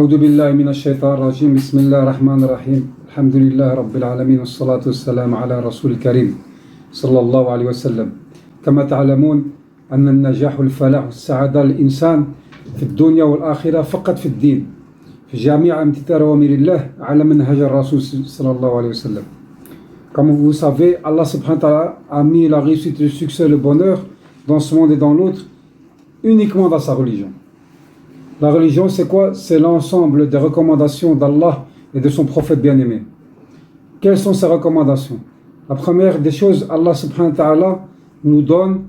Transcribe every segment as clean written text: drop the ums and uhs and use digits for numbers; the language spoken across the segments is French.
أعوذ بالله من الشيطان الرجيم بسم الله الرحمن الرحيم الحمد لله رب العالمين والصلاة والسلام على رسول الكريم صلى الله عليه وسلم. كما تعلمون أن النجاح والفلاح والسعادة للإنسان في الدنيا والآخرة فقط في الدين في جميع امتثال أوامر الله على منهج الرسول صلى الله عليه وسلم. Comme vous savez, Allah subhanahu wa ta'ala a mis la réussite, le succès, le bonheur dans ce monde et dans l'autre uniquement dans sa religion. La religion, c'est quoi? C'est l'ensemble des recommandations d'Allah et de son prophète bien-aimé. Quelles sont ces recommandations? La première des choses, Allah subhanahu wa ta'ala nous donne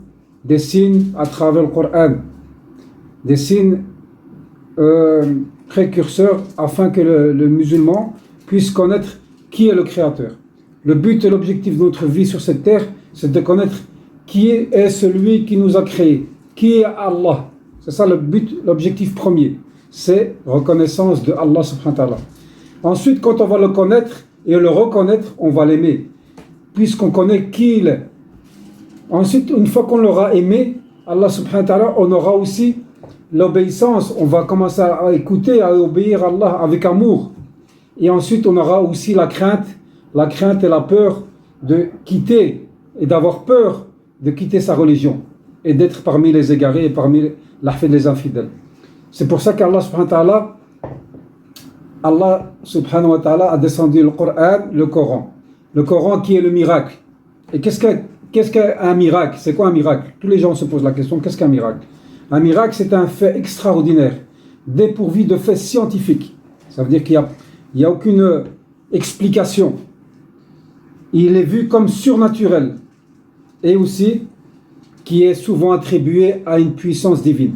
des signes à travers le Coran, des signes précurseurs afin que le musulman puisse connaître qui est le Créateur. Le but et l'objectif de notre vie sur cette terre, c'est de connaître qui est celui qui nous a créés, qui est Allah. C'est ça le but, l'objectif premier. C'est reconnaissance de Allah subhanahu wa ta'ala. Ensuite, quand on va le connaître et le reconnaître, on va l'aimer, puisqu'on connaît qui il est. Ensuite, une fois qu'on l'aura aimé, Allah subhanahu wa ta'ala, on aura aussi l'obéissance. On va commencer à écouter, à obéir à Allah avec amour. Et ensuite, on aura aussi la crainte et la peur de quitter et d'avoir peur de quitter sa religion et d'être parmi les égarés et parmi les infidèles. C'est pour ça qu'Allah subhanahu wa ta'ala a descendu le Coran, le Coran qui est le miracle. Et qu'est-ce qu'un miracle? C'est quoi un miracle? Tous les gens se posent la question, qu'est-ce qu'un miracle? Un miracle, c'est un fait extraordinaire, dépourvu de faits scientifiques. Ça veut dire qu'il n'y a aucune explication. Il est vu comme surnaturel et aussi qui est souvent attribué à une puissance divine.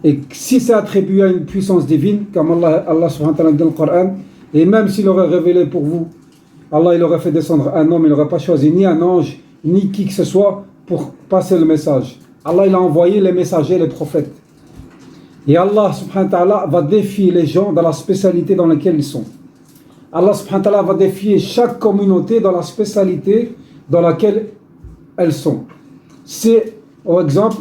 Et si c'est attribué à une puissance divine, comme Allah subhanahu wa ta'ala dit dans le Coran, et même s'il aurait révélé pour vous, Allah il aurait fait descendre un homme, il n'aurait pas choisi ni un ange, ni qui que ce soit pour passer le message. Allah il a envoyé les messagers, les prophètes. Et Allah subhanahu wa ta'ala va défier les gens dans la spécialité dans laquelle ils sont. Allah subhanahu wa ta'ala va défier chaque communauté dans la spécialité dans laquelle elles sont. C'est, par exemple,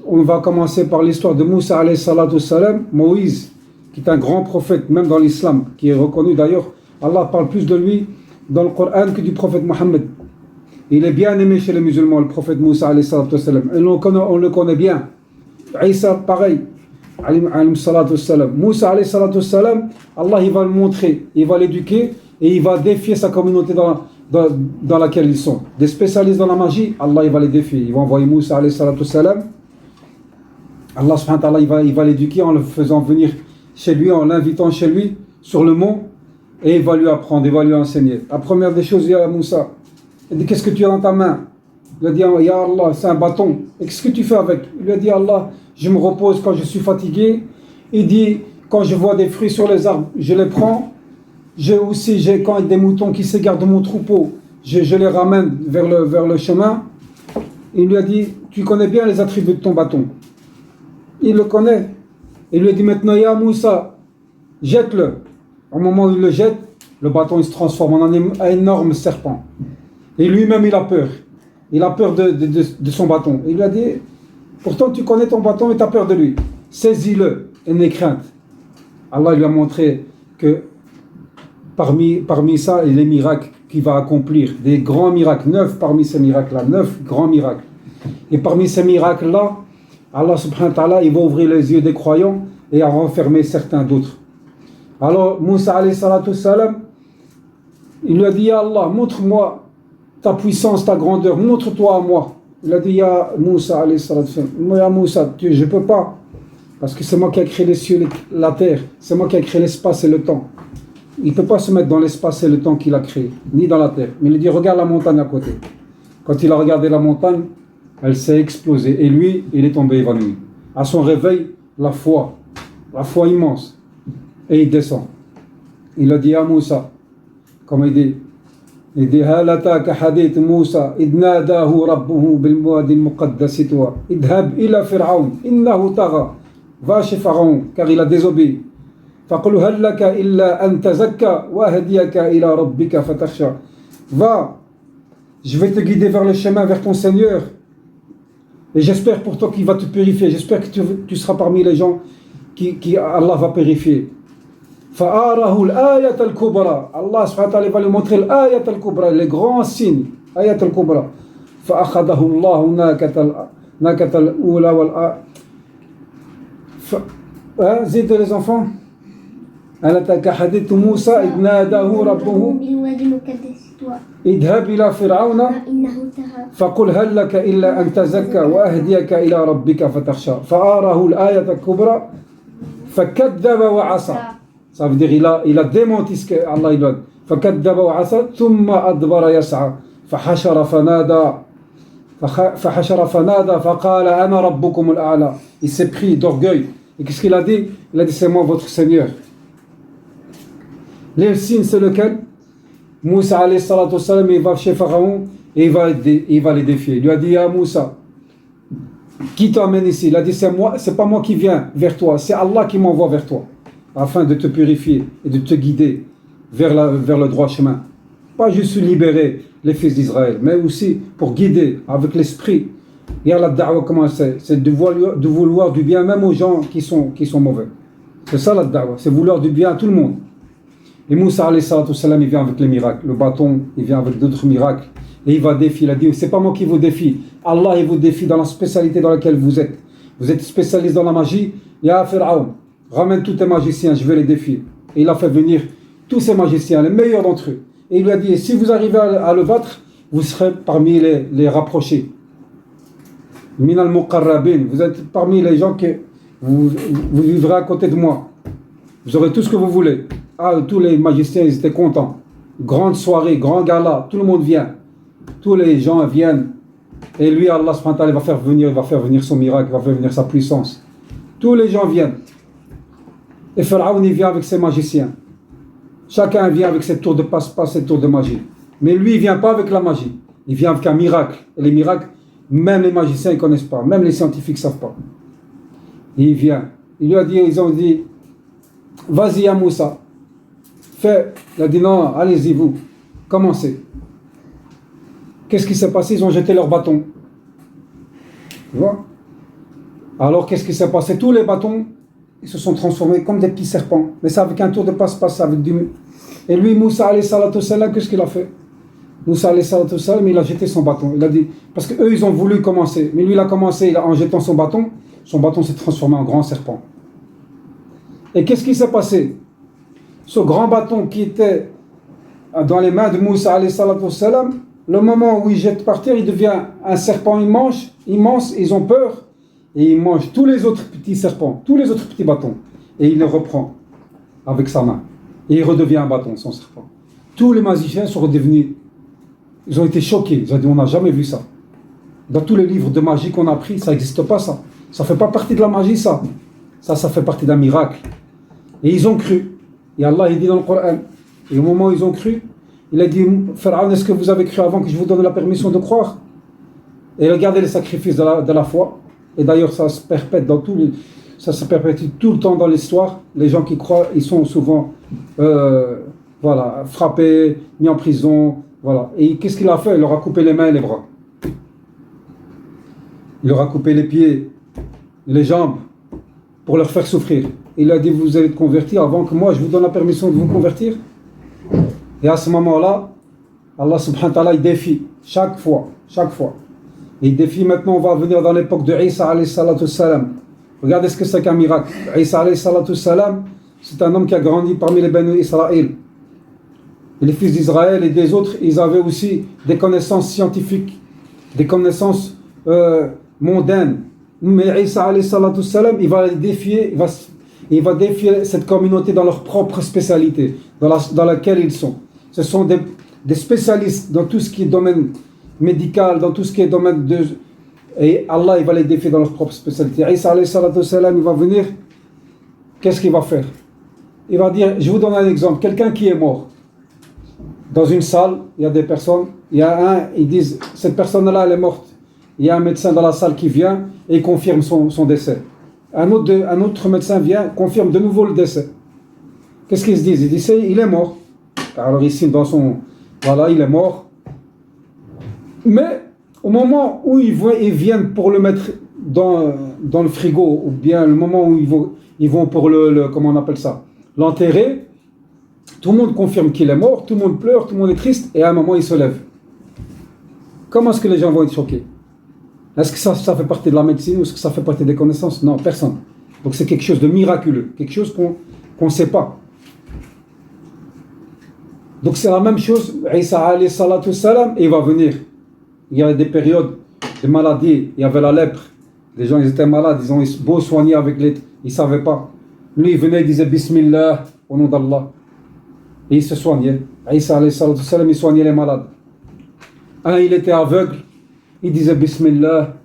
on va commencer par l'histoire de Moussa alayhi salatu salam, Moïse, qui est un grand prophète, même dans l'islam, qui est reconnu d'ailleurs. Allah parle plus de lui dans le Coran que du prophète Mohammed. Il est bien aimé chez les musulmans, le prophète Moussa alayhi salatu salam. Et on le connaît bien. Isa, pareil. Moussa alayhi salatu salam, Allah il va le montrer, il va l'éduquer et il va défier sa communauté dans laquelle ils sont. Des spécialistes dans la magie, Allah il va les défier. Il va envoyer Moussa alayhi salatu salam. Allah subhanahu wa ta'ala il va l'éduquer en le faisant venir chez lui, en l'invitant chez lui sur le mont et il va lui apprendre, il va lui enseigner. La première des choses, il y a Moussa. Il dit qu'est-ce que tu as dans ta main? Il a dit ya Allah, c'est un bâton. Et qu'est-ce que tu fais avec? Il lui a dit Allah, je me repose quand je suis fatigué. Il dit quand je vois des fruits sur les arbres, je les prends. Quand il y a des moutons qui s'égarent de mon troupeau, je les ramène vers le chemin. Il lui a dit, tu connais bien les attributs de ton bâton. Il le connaît. Il lui a dit maintenant, ya Moussa, jette-le. Au moment où il le jette, le bâton il se transforme en un énorme serpent. Et lui-même il a peur. Il a peur de son bâton. Il lui a dit, pourtant tu connais ton bâton et tu as peur de lui. Saisis-le et n'aie crainte. Allah lui a montré que parmi ça, les miracles qu'il va accomplir, des grands miracles, 9 parmi ces miracles-là, 9 grands miracles. Et parmi ces miracles-là, Allah subhanahu wa ta'ala, il va ouvrir les yeux des croyants et à renfermer certains d'autres. Alors, Moussa alayhi salatu salam, il lui a dit, ya Allah, montre-moi ta puissance, ta grandeur, montre-toi à moi. Il a dit, ya Moussa alayhi salatu salam, ya Moussa, je ne peux pas, parce que c'est moi qui ai créé les cieux et la terre, c'est moi qui ai créé l'espace et le temps. Il ne peut pas se mettre dans l'espace et le temps qu'il a créé, ni dans la terre. Mais il dit, regarde la montagne à côté. Quand il a regardé la montagne, elle s'est explosée. Et lui, il est tombé évanoui. À son réveil, la foi immense. Et il descend. Il a dit à Moussa, comme il dit, هل أتاك حديث موسى إذ ناداه ربه بالوادي المقدس طوى اذهب إلى فرعون إنه طغى. Va chez Pharaon, car il a désobéi. فقل هل لك إلا أن تزكى وأهديك إلى ربك فتخشى. Va, je vais te guider vers le chemin, vers ton Seigneur. Et j'espère pour toi qu'il va te purifier. J'espère que tu seras parmi les gens Allah va purifier. فَآرَهُ الْآيَةَ الْكُبْرَى. Allah subhanahu wa ta'ala va lui montrer l'ayat al-kubra, les grands signes, ayat al-kubra. فَأَخَذَهُ اللَّهُ نَاكَةَ الْأُولَى زيد les enfants. أَلَا أَتَاكَ حَدِيثُ مُوسَى إِذْ نَادَاهُ رَبُّهُ اذهب إلى فرعون فقل هل لك إلا أن تزكى وأهديك إلى ربك فتخشى فآره الآية الكبرى فكذب وعصى. Ça veut dire il a démenti ce que Allah il donne. فكذب وعصى ثم أدبر يسعى فحشر فنادى فقال أنا ربكم الأعلى. Il s'est pris d'orgueil. Et qu'est-ce qu'il a dit? Il a dit c'est moi votre Seigneur. Les signes c'est lequel? Moussa alayhi salatu wassalam, il va chez Pharaon et il va les défier. Il lui a dit ya Moussa, qui t'emmène ici? Il a dit c'est pas moi qui viens vers toi, c'est Allah qui m'envoie vers toi afin de te purifier et de te guider vers le droit chemin. Pas juste libérer les fils d'Israël, mais aussi pour guider avec l'esprit. Et la da'wa comment c'est de vouloir du bien même aux gens qui sont mauvais. C'est ça la da'wa, c'est vouloir du bien à tout le monde. Et Moussa alayhi salatu wassalam, il vient avec les miracles. Le bâton, il vient avec d'autres miracles. Et il va défier. Il a dit, c'est pas moi qui vous défie. Allah, il vous défie dans la spécialité dans laquelle vous êtes. Vous êtes spécialiste dans la magie. Ya Pharaon, ramène tous tes magiciens, je vais les défier. Et il a fait venir tous ces magiciens, les meilleurs d'entre eux. Et il lui a dit, si vous arrivez à le battre, vous serez parmi les rapprochés. Min al-muqarrabin. Vous êtes parmi les gens que vous vivrez à côté de moi. Vous aurez tout ce que vous voulez. Tous les magiciens, ils étaient contents. Grande soirée, grand gala, tout le monde vient. Tous les gens viennent. Et lui, Allah subhanahu wa ta'ala, va faire venir son miracle, va faire venir sa puissance. Tous les gens viennent. Et Pharaon, il vient avec ses magiciens. Chacun vient avec ses tours de passe-passe, ses tours de magie. Mais lui, il vient pas avec la magie. Il vient avec un miracle. Et les miracles, même les magiciens, ils connaissent pas. Même les scientifiques savent pas. Et il vient. Ils ont dit, vas-y ya Moussa. Il a dit non, allez-y vous, commencez. Qu'est-ce qui s'est passé? Ils ont jeté leur bâton. Tu vois? Alors qu'est-ce qui s'est passé? Tous les bâtons, ils se sont transformés comme des petits serpents. Mais c'est avec un tour de passe-passe, avec du... Et lui, Moussa alayhi salatu wassalam, qu'est-ce qu'il a fait? Moussa alayhi salatu wassalam, il a jeté son bâton. Il a dit, parce qu'eux, ils ont voulu commencer. Mais lui, il a commencé en jetant son bâton s'est transformé en grand serpent. Et qu'est-ce qui s'est passé? Ce grand bâton qui était dans les mains de Moussa alayhi salatu wassalam, le moment où il jette par terre, il devient un serpent immense, ils ont peur, et il mange tous les autres petits serpents, tous les autres petits bâtons, et il les reprend avec sa main, et il redevient un bâton, son serpent. Tous les magiciens sont redevenus, ils ont été choqués, ils ont dit on n'a jamais vu ça. Dans tous les livres de magie qu'on a appris, ça n'existe pas ça. Ça ne fait pas partie de la magie ça. Ça fait partie d'un miracle. Et ils ont cru. Et Allah il dit dans le Coran, et au moment où ils ont cru, il a dit, Pharaon, est-ce que vous avez cru avant que je vous donne la permission de croire? Et regardez les sacrifices de la foi. Et d'ailleurs, ça se perpète ça se perpétue tout le temps dans l'histoire. Les gens qui croient, ils sont souvent frappés, mis en prison. Voilà. Et qu'est-ce qu'il a fait? Il leur a coupé les mains et les bras. Il leur a coupé les pieds, les jambes, pour leur faire souffrir. Il a dit, vous allez te convertir avant que moi je vous donne la permission de vous convertir. Et à ce moment-là, Allah subhanahu wa ta'ala il défie chaque fois. Et il défie maintenant, on va venir dans l'époque de Isa alayhi salatu wassalam. Regardez ce que c'est qu'un miracle. Isa alayhi salatu wassalam, c'est un homme qui a grandi parmi les Banu Israël. Et les fils d'Israël et des autres, ils avaient aussi des connaissances scientifiques, des connaissances mondaines. Mais Isa alayhi salatu wassalam, il va les défier, il va défier cette communauté dans leur propre spécialité, dans laquelle ils sont. Ce sont des spécialistes dans tout ce qui est domaine médical, dans tout ce qui est domaine de... Et Allah, il va les défier dans leur propre spécialité. Isa alayhi salatu wassalam, il va venir, qu'est-ce qu'il va faire? Il va dire, je vous donne un exemple, quelqu'un qui est mort. Dans une salle, il y a des personnes, ils disent, cette personne-là, elle est morte. Il y a un médecin dans la salle qui vient et il confirme son décès. Un autre médecin vient, confirme de nouveau le décès. Qu'est-ce qu'ils se disent? Ils disent, il est mort. Alors ici, il est mort. Mais au moment où ils viennent pour le mettre dans le frigo, ou bien le moment où ils vont pour comment on appelle ça, l'enterrer. Tout le monde confirme qu'il est mort, tout le monde pleure, tout le monde est triste, et à un moment il se lève. Comment est-ce que les gens vont être choqués? Est-ce que ça fait partie de la médecine ou est-ce que ça fait partie des connaissances? Non, personne. Donc c'est quelque chose de miraculeux, quelque chose qu'on ne sait pas. Donc c'est la même chose, Isa alayhi salatu salam, il va venir. Il y avait des périodes de maladie, il y avait la lèpre. Les gens ils étaient malades, ils ont beau soigner avec les... Ils ne savaient pas. Lui il venait, il disait Bismillah, au nom d'Allah. Et il se soignait. Isa alayhi salatu salam, il soignait les malades. Un il était aveugle, il disait Bismillah,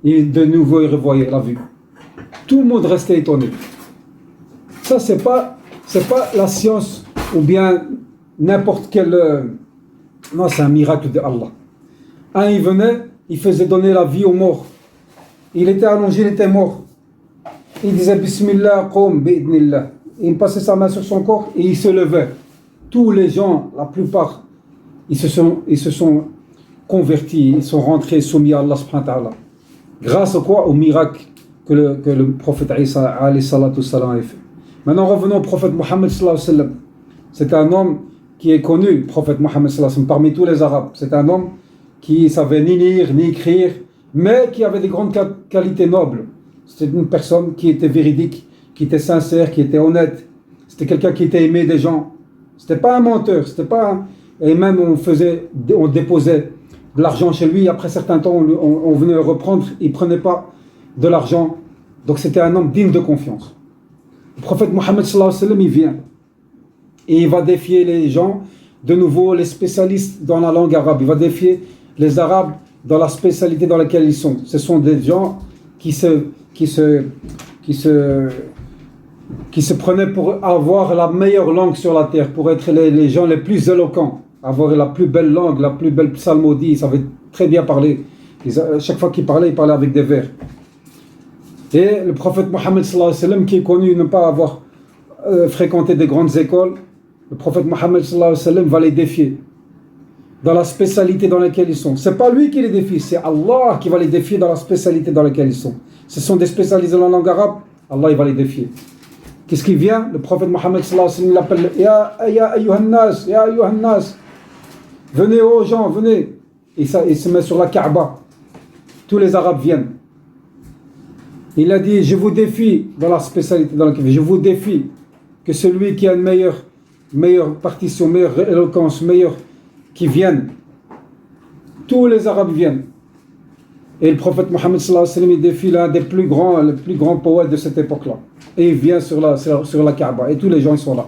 et de nouveau il revoyait la vue. Tout le monde restait étonné. Ça c'est pas la science ou bien n'importe quel... non, c'est un miracle de Allah. Un il venait, il faisait donner la vie aux morts. Il était allongé, il était mort. Il disait Bismillah, qom bi'idnillah. Il passait sa main sur son corps et il se levait. Tous les gens, la plupart, ils se sont convertis, ils sont rentrés soumis à Allah subhanahu wa ta'ala. Grâce à quoi? Au miracle que le prophète Isa alayhi salatu salam a fait. Maintenant revenons au prophète Mohammed sallallahu alayhi wa sallam. C'est un homme qui est connu, le prophète Mohammed sallallahu alayhi wa sallam, parmi tous les Arabes. C'est un homme qui savait ni lire ni écrire, mais qui avait des grandes qualités nobles. C'était une personne qui était véridique, qui était sincère, qui était honnête. C'était quelqu'un qui était aimé des gens. C'était pas un menteur, c'était pas un... Et même on déposait de l'argent chez lui, après un certain temps on venait le reprendre, il prenait pas de l'argent. Donc c'était un homme digne de confiance. Le prophète Mohammed sallallahu alayhi wa sallam, il vient et il va défier les gens, de nouveau les spécialistes dans la langue arabe. Il va défier les Arabes dans la spécialité dans laquelle ils sont. Ce sont des gens qui se prenaient pour avoir la meilleure langue sur la terre, pour être les gens les plus éloquents, avoir la plus belle langue, la plus belle psalmodie. Ils savaient très bien parler. Chaque fois qu'il parlait avec des vers. Et le prophète Mohammed sallallahu alayhi wa sallam, qui est connu ne pas avoir fréquenté des grandes écoles, le prophète Mohammed sallallahu alayhi wa sallam va les défier dans la spécialité dans laquelle ils sont. C'est pas lui qui les défie, c'est Allah qui va les défier dans la spécialité dans laquelle ils sont. Ce sont des spécialistes dans la langue arabe, Allah il va les défier. Qu'est-ce qui vient? Le prophète Mohammed sallallahu alayhi wa sallam l'appelle Ya ayyuhan nas, Ya ayyuhan nas. Venez aux gens, venez. Et ça, il se met sur la Kaaba. Tous les Arabes viennent. Il a dit, je vous défie dans la spécialité dans laquelle je vous défie que celui qui a une meilleure partition, meilleure éloquence, qui viennent. Tous les Arabes viennent. Et le prophète Mohammed sallallahu alayhi wa sallam, il défie l'un des plus grands poètes de cette époque-là. Et il vient sur la Kaaba. Et tous les gens ils sont là.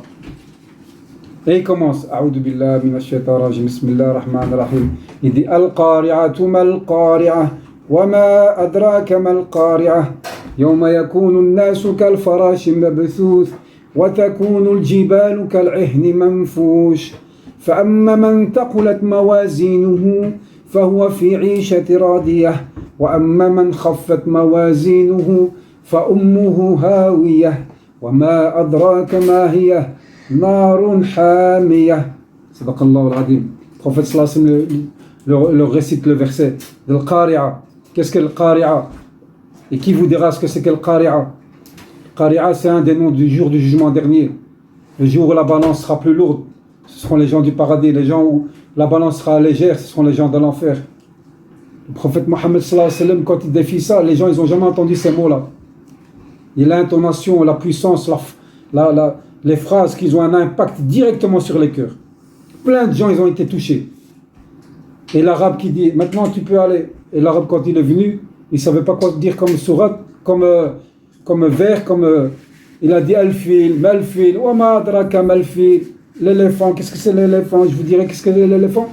Et il commence. A'udhu billah minash shaitanir rajim. Bismillahir rahmanir rahim. Il dit Al-Qari'atu mal-Qari'ah. Wa ma adraka mal-Qari'ah. Yawma yakunu an-nasu kal-farashi mabthuth. Wa takunu al-jibalu kal-'ihni manfush. فأما من ثقلت موازينه فهو في عيشة راضية وأما من خفت موازينه فأمه هاوية وما أدراك ما هي نار حامية. صدق الله العظيم. Le prophète sallallahu alayhi wa sallam le récite le verset de l'Qari'a. Qu'est-ce que l'Qari'a? Et qui vous dira ce que c'est que l'Qari'a? Qari'a, c'est un des noms du jour du jugement dernier, le jour où la balance sera plus lourde. Ce seront les gens du paradis, les gens où la balance sera légère, ce seront les gens de l'enfer. Le prophète Mohammed sallallahu alayhi wa sallam, quand il défie ça, les gens ils n'ont jamais entendu ces mots-là. Et l'intonation, la puissance, les phrases qu'ils ont un impact directement sur les cœurs. Plein de gens ils ont été touchés. Et l'arabe qui dit maintenant tu peux aller. Et l'arabe quand il est venu, il ne savait pas quoi dire comme sourate, comme vers, il a dit al-fil, mal-fil, wa ma adraka mal-fil. L'éléphant, qu'est-ce que c'est l'éléphant? Je vous dirai qu'est-ce que c'est l'éléphant.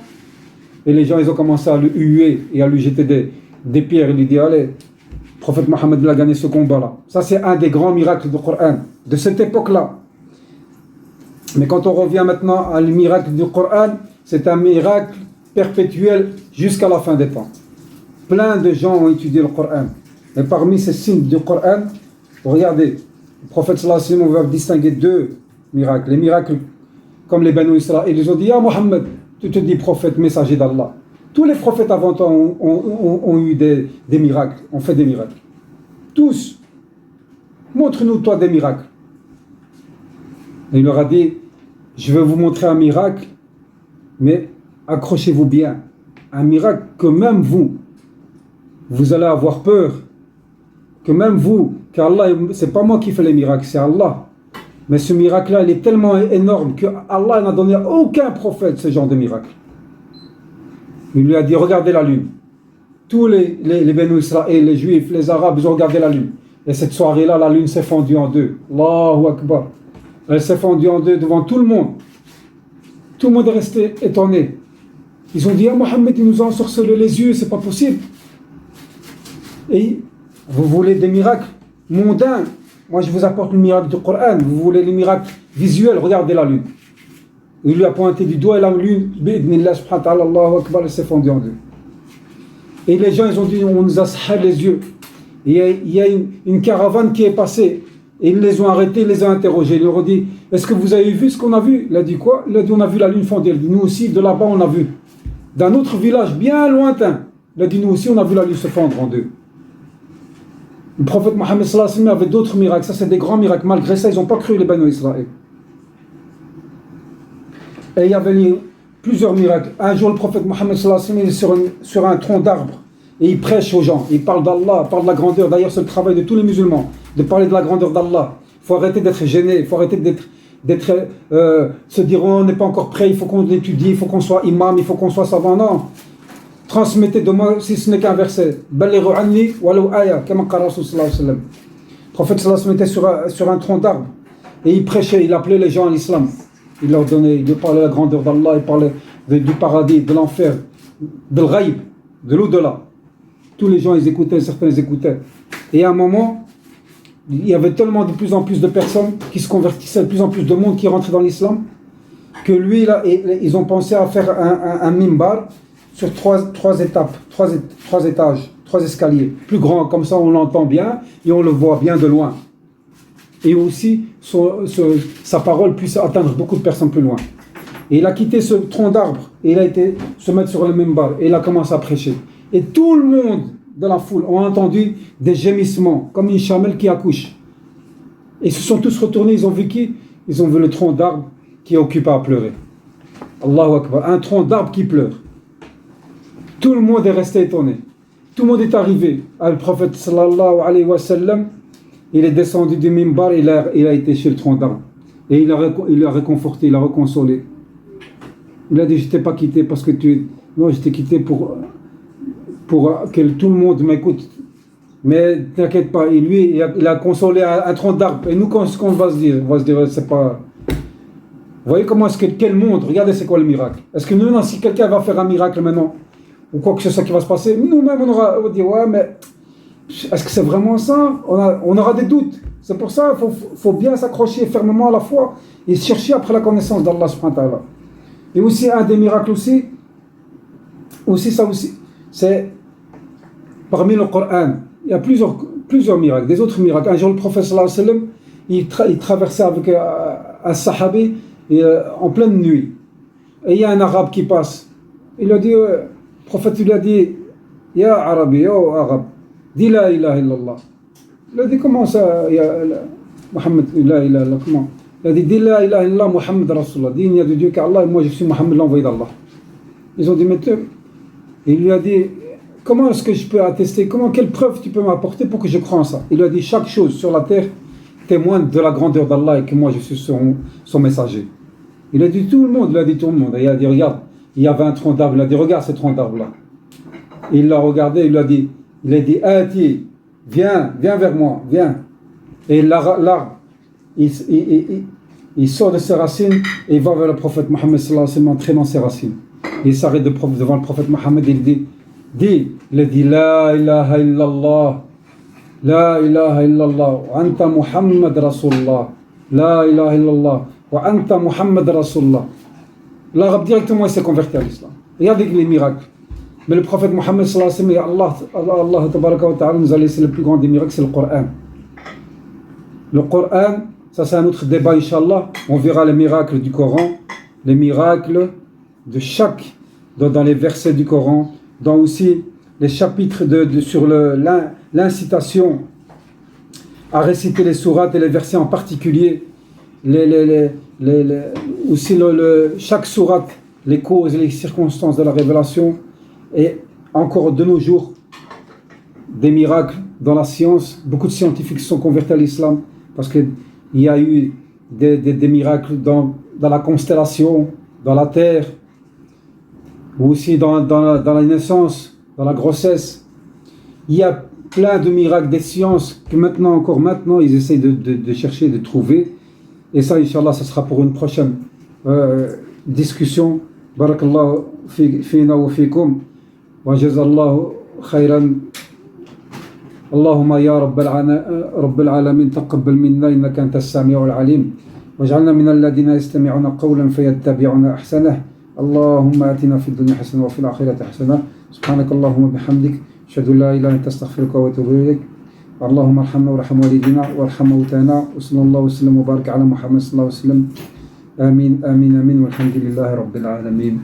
Et les gens ils ont commencé à le huer et à lui jeter des pierres. Il lui dit allez, le prophète Mohammed a gagné ce combat-là. Ça c'est un des grands miracles du Coran de cette époque-là. Mais quand on revient maintenant à le miracle du Coran, c'est un miracle perpétuel jusqu'à la fin des temps. Plein de gens ont étudié le Coran. Et parmi ces signes du Coran, regardez, le prophète sallallahu alayhi wa sallam va distinguer deux miracles. Les miracles comme les Banu Israël, ils ont dit, ah Mohammed, tu te dis prophète, messager d'Allah. Tous les prophètes avant toi ont eu des miracles, ont fait des miracles. Tous. Montre-nous, toi, des miracles. Et il leur a dit, je vais vous montrer un miracle, mais accrochez-vous bien. Un miracle que même vous allez avoir peur. Que même vous, car Allah, c'est pas moi qui fais les miracles, c'est Allah. Mais ce miracle-là, il est tellement énorme que Allah n'a donné à aucun prophète ce genre de miracle. Il lui a dit, regardez la lune. Tous les Benu Israël, les Juifs, les Arabes, ils ont regardé la lune. Et cette soirée-là, la lune s'est fendue en deux. Allahu Akbar. Elle s'est fendue en deux devant tout le monde. Tout le monde est resté étonné. Ils ont dit, ah, Mohammed, il nous a ensorcelé les yeux, c'est pas possible. Et vous voulez des miracles mondains? Moi, je vous apporte le miracle du Coran. Vous voulez les miracles visuels? Regardez la lune. Il lui a pointé du doigt et la lune, bi'idnillah subhanahu wa ta'ala, Allahu Akbar, elle s'est fendue en deux. Et les gens, ils ont dit, on nous a sahab les yeux. Et il y a une caravane qui est passée. Et ils les ont arrêtés, ils les ont interrogés. Ils leur ont dit, est-ce que vous avez vu ce qu'on a vu? Il a dit quoi? Il a dit, on a vu la lune fondre. Il a dit, nous aussi, de là-bas, on a vu. D'un autre village bien lointain. Il a dit, nous aussi, on a vu la lune se fondre en deux. Le prophète Mohammed sallallahu alayhi wa sallam avait d'autres miracles. Ça, c'est des grands miracles. Malgré ça, ils n'ont pas cru les Banu Israël. Et il y avait plusieurs miracles. Un jour, le prophète Mohammed sallallahu alayhi wa sallam est sur un tronc d'arbre. Et il prêche aux gens. Il parle d'Allah, parle de la grandeur. D'ailleurs, c'est le travail de tous les musulmans, de parler de la grandeur d'Allah. Il faut arrêter d'être gêné. Il faut arrêter se dire, on n'est pas encore prêt, il faut qu'on étudie, il faut qu'on soit imam, il faut qu'on soit savant. Non. Transmettez de moi, si ce n'est qu'un verset. Le prophète sallallahu alayhi wa sallam était sur un tronc d'arbre. Et il prêchait, il appelait les gens à l'islam. Il leur donnait, il parlait de la grandeur d'Allah, il parlait du paradis, de l'enfer, de l'ghaïb, de l'au-delà. Tous les gens, ils écoutaient, certains ils écoutaient. Et à un moment, il y avait tellement de plus en plus de personnes qui se convertissaient, de plus en plus de monde qui rentrait dans l'islam, que lui, là, ils ont pensé à faire un mimbar sur trois étapes, trois étages, trois escaliers, plus grand, comme ça on l'entend bien et on le voit bien de loin. Et aussi, sa parole puisse atteindre beaucoup de personnes plus loin. Et il a quitté ce tronc d'arbre et il a été se mettre sur le mimbar et il a commencé à prêcher. Et tout le monde de la foule ont entendu des gémissements, comme une chamelle qui accouche. Et ils se sont tous retournés, ils ont vu qui? Ils ont vu le tronc d'arbre qui est occupé à pleurer. Allahu Akbar, un tronc d'arbre qui pleure. Tout le monde est resté étonné. Tout le monde est arrivé. Le prophète sallallahu alayhi wa sallam, il est descendu du mimbar, il a été chez le tronc d'arbre. Et il l'a réconforté, il l'a reconsolé. Il a dit, je t'ai pas quitté parce que non, je t'ai quitté pour que tout le monde m'écoute. Mais t'inquiète pas, et lui, il a consolé un tronc d'arbre. Et nous, ce qu'on va se dire? On va se dire, c'est pas... Vous voyez comment quel monde? Regardez, c'est quoi le miracle? Est-ce que nous, si quelqu'un va faire un miracle maintenant, ou quoi que ce soit qui va se passer, nous-mêmes, on va dire, ouais, mais est-ce que c'est vraiment ça? On aura des doutes. C'est pour ça qu'il faut bien s'accrocher fermement à la foi et chercher après la connaissance d'Allah subhanahu wa ta'ala. Et aussi, un des miracles aussi, c'est parmi le Coran. Il y a plusieurs miracles, des autres miracles. Un jour, le prophète sallallahu alayhi wa sallam, il traversait avec un sahabi en pleine nuit. Et il y a un arabe qui passe. Il a dit, le prophète lui a dit, Ya Arabi, yo arabe, dis la ilaha illallah. Il a dit, comment ça, Mohammed, la ilaha illallah, comment? Il a dit, dis la ilaha illallah, Mohammed Rasulullah. Dis, il n'y a de Dieu qu'Allah, et moi je suis Mohammed, l'envoyé d'Allah. Ils ont dit, mais il lui a dit, comment est-ce que je peux attester, quelle preuve tu peux m'apporter pour que je croie en ça? Il lui a dit, chaque chose sur la terre témoigne de la grandeur d'Allah et que moi je suis son messager. Il a dit tout le monde, Et il a dit, regarde, il y avait un tronc d'arbre, il a dit, regarde ce tronc d'arbre là. Et il l'a regardé, il a dit, Ati, viens vers moi, viens. Et l'arbre, il sort de ses racines et il va vers le prophète Mohammed sallallahu alayhi wa sallam, entraînant ses racines. Et il s'arrête devant le prophète Mohammed et il dit, La ilaha illallah, La ilaha illallah, wa anta Muhammad Rasulullah, La ilaha illallah, wa anta Muhammad Rasulullah. L'arabe directement il s'est converti à l'islam. Regardez les miracles. Mais le prophète Mohammed sallallahu alayhi wa sallam, Allah tabaraka wa ta'ala nous a laissé le plus grand des miracles, c'est le Coran. Le Coran, ça c'est un autre débat, Inch'Allah. On verra les miracles du Coran, les miracles de dans les versets du Coran, dans aussi les chapitres sur l'incitation à réciter les sourates et les versets en particulier, aussi chaque sourate, les causes et les circonstances de la révélation, et encore de nos jours, des miracles dans la science. Beaucoup de scientifiques se sont convertis à l'islam parce qu'il y a eu des miracles dans la constellation, dans la terre, ou aussi dans la naissance, dans la grossesse. Il y a plein de miracles des sciences que encore maintenant, ils essayent de chercher, de trouver. Et ça, Inch'Allah, ça sera pour une prochaine discussion. Barakallahu fina wa fikum. Wa jazallahu khayran. اللهم يا رب العالمين تقبل منا إنك أنت السميع العليم واجعلنا من الذين يستمعون قولا فيتبعون أحسنه اللهم آتنا في الدنيا حسنة وفي الآخرة حسنة سبحانك اللهم وبحمدك أشهد أن لا إله إلا أنت أستغفرك وأتوب إليك اللهم ارحمنا وارحم والدينا وارحم موتانا وصلى الله وسلم وبارك على محمد صلى الله عليه وسلم آمين آمين آمين والحمد لله رب العالمين.